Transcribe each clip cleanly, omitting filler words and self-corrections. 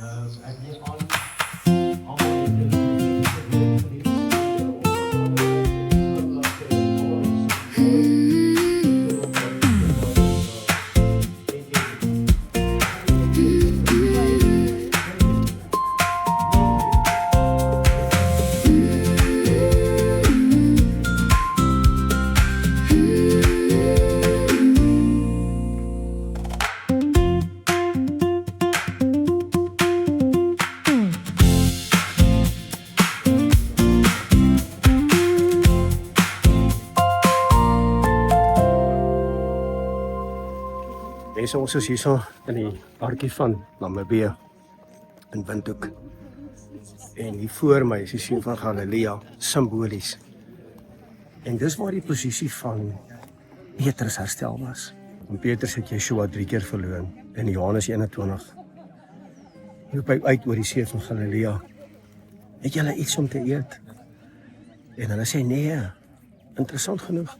Ek neem aan almal het dit geweet vir Mense, ons is hierso in die parkie van Namibië in Windhoek. En hier voor my is die see van Galilea, simbolies. En dis waar die posisie van Petrus herstel was. En Petrus het Yeshua 3 keer verloon in Johannes 21. Roep hy uit oor die see van Galilea. Het julle iets om te eet? En hulle sê nee. Interessant genoeg.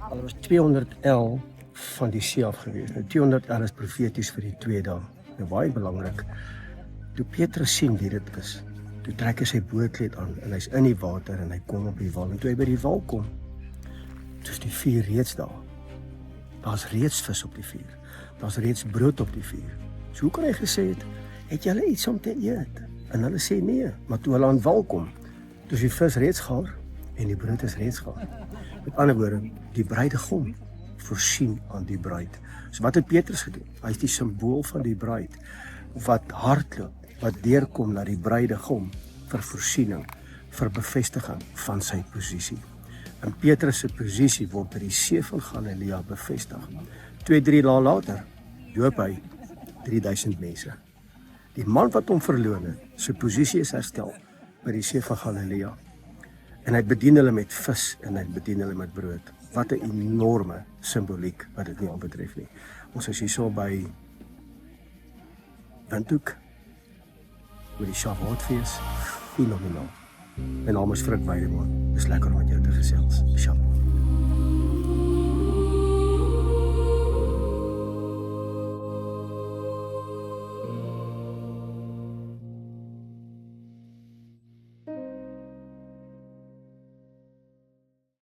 Hulle was 200 L van die see af gewees. 200 L is profeties vir die 2 dae. Nou baie belangrik. Toe Petrus sien wie dit is, toe trek hy sy bootkleed aan en hy's in die water en hy kom op die wal. En toe hy by die wal kom, toe is die vuur reeds daar. Daar's reeds vis op die vuur. Daar's reeds brood op die vuur. So hoe kan hy gesê het julle iets om te eet? En hulle sê nee, maar toe hulle aan wal kom, toe is die vis reeds gaar en die brood is reeds gaar. Met ander woorde, die bruidegom voorsien aan die bruid. So wat het Petrus gedoen? Hy is die simbool van die bruid, wat hardloop, wat deurkom na die bruidegom vir voorsiening, vir bevestiging van sy posisie. En Petrus se posisie word by die see van Galilea bevestig. 2-3 dae later doop hy 3000 mense. Die man wat hom verloon het, sy posisie is herstel by die see van Galilea. En hy bedien hulle met vis en hy bedien hulle met brood. Wat 'n enorme simboliek wat dit nie al betref nie. Ons is hierso by Windhoek oor die Shavuotfees. Fenomenaal. My naam is Frik Weideman. Dis lekker om met jou te gesels. Shalom.